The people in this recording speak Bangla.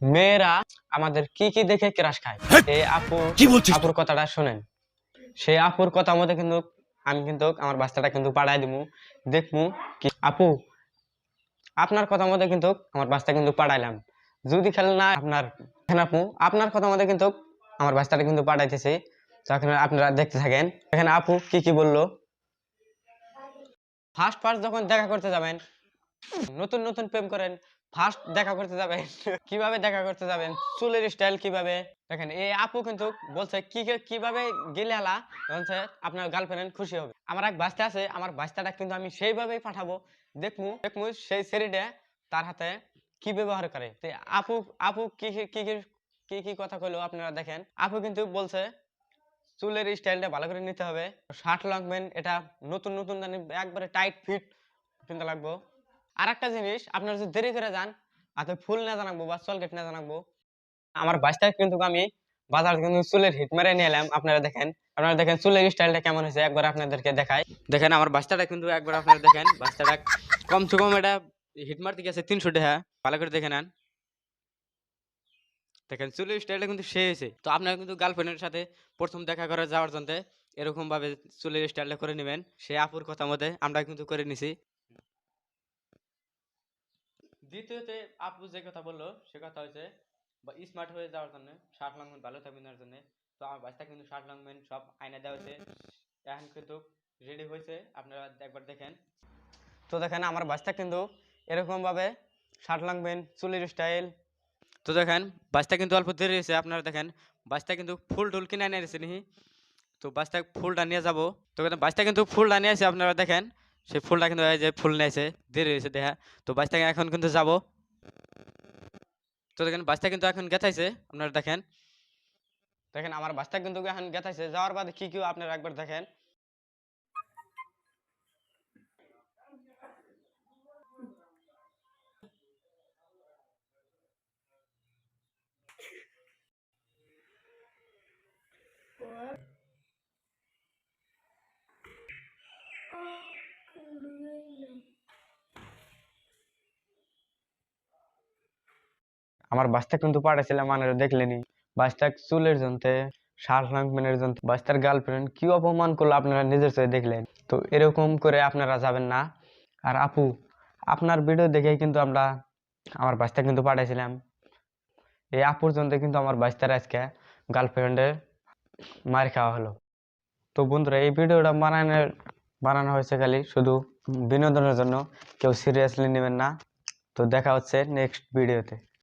মেয়েরা আমাদের কি কি দেখে ক্রাশ খায়। এই কি বলছিস আপুর তুই? কথাটা শুনেন। সেই আপুর কথা মতো কিন্তু আমি কিন্তু আমার বাচ্চাটা কিন্তু পাঠাই দিমু, দেখমু কি আপু আপনার কথা মতো কিন্তু আমার বাচ্চা কিন্তু পাঠাইলাম। যদি খেলে না আপনার দেখেন আপু আপনার কথা মতো কিন্তু আমার বাচ্চাটা কিন্তু পাঠাইতেছে। তখন আপনারা দেখতে থাকেন। দেখেন আপু কি কি বললো। ফার্স্ট ফার্স্ট যখন দেখা করতে যাবেন, নতুন নতুন প্রেম করেন, ফার্স্ট দেখা করতে যাবেন কিভাবে দেখা করতে যাবেন, চুলের স্টাইল কিভাবে। দেখেন এই আপু কিন্তু বলছে কিভাবে গেলে আলা বলছে আপনার গার্লফ্রেন্ড খুশি হবে। আমার এক বাচ্চা আছে, আমার বাচ্চাটা কিন্তু আমি সেইভাবেই পাঠাবো। দেখমু দেখমু সেই ছেলেটা তার হাতে কি ব্যবহার করে। তো আপু আপু কি কি কি কি কি কি কথা কইলো আপনারা দেখেন। আপু কিন্তু বলছে চুলের স্টাইলটা ভালো করে নিতে হবে, শার্ট লং প্যান্ট এটা নতুন নতুন জানি একবারে টাইট ফিট কিনতে লাগবো। আর একটা জিনিস আপনারা যদি দেরি করে যান হাতে ফুল না জানাবো বা চলকেট না জানাবো। আমার বাইশটা কিন্তু আমি বাজার থেকে কিন্তু চুলের হিট মেরে নিয়ে এলাম। আপনারা দেখেন চুলের স্টাইলটা কেমন হয়েছে, একবার আপনাদেরকে দেখাই। দেখেন আমার বাচ্চাটা কিন্তু একবার আপনারা দেখেন বাচ্চাটা কমসে কম এটা হিট মারতে গেছে 300 টাকা। ভালো করে দেখে নেন। দেখেন চুলের স্টাইলটা কিন্তু সে হয়েছে। তো আপনারা কিন্তু গার্লফ্রেন্ডের সাথে প্রথম দেখা করে যাওয়ার জন্য এরকম ভাবে চুলের স্টাইলটা করে নেবেন। সে আপুর কথা মতে আমরা কিন্তু করে নিছি। দ্বিতীয়তে আপু যে কথা বললো সে কথা হচ্ছে বা স্মার্ট হয়ে যাওয়ার জন্য, শার্ট লংম্যান ভালো থাকবে নেওয়ার জন্য। তো আমার বাচ্চা কিন্তু শার্ট লংম্যান সব আয়না দেওয়া হয়েছে, এখন কিন্তু রেডি হয়েছে। আপনারা একবার দেখেন। তো দেখেন আমার বাচ্চা কিন্তু এরকম ভাবে শার্ট লংম্যান চুলের স্টাইল। তো দেখেন বাচ্চা কিন্তু অল্প দেরি হয়েছে। আপনারা দেখেন বাচ্চা কিন্তু ফুল টুল কিনে নিয়ে এসেছে নি। তো বাচ্চা ফুলটা নিয়ে যাবো। তো বাচ্চা কিন্তু ফুলটা নিয়ে আসে। আপনারা দেখেন সেই ফুলটা কিন্তু এই যে ফুল নিয়েছে, দেরি হয়েছে দেখা। তো বাচ্চাকে এখন কিন্তু যাবো। তো দেখেন বাচ্চা কিন্তু এখন গেথাইছে। আপনারা দেখেন দেখেন আমার বাচ্চা কিন্তু এখন গেথাইছে। যাওয়ার বাদে কি কি আপনারা একবার দেখেন। আমার বাচ্চা কিন্তু পাঠাইছিলাম, মানে দেখলেনি বাচ্চা চুলের জন্যে, শার্ট লংম্যানের জন্য বাচ্চার গার্লফ্রেন্ড কি অপমান করলো আপনারা নিজের চোখে দেখলেন। তো এরকম করে আপনারা যাবেন না। আর আপু আপনার ভিডিও দেখেই কিন্তু আমরা আমার বাচ্চা কিন্তু পাঠাইছিলাম। এই আপুর জন্য কিন্তু আমার বাচ্চার আজকে গার্লফ্রেন্ডের মার খাওয়া হলো। তো বন্ধুরা এই ভিডিওটা বানানো হয়েছে খালি শুধু বিনোদনের জন্য, কেউ সিরিয়াসলি নেবেন না। তো দেখা হচ্ছে নেক্সট ভিডিওতে।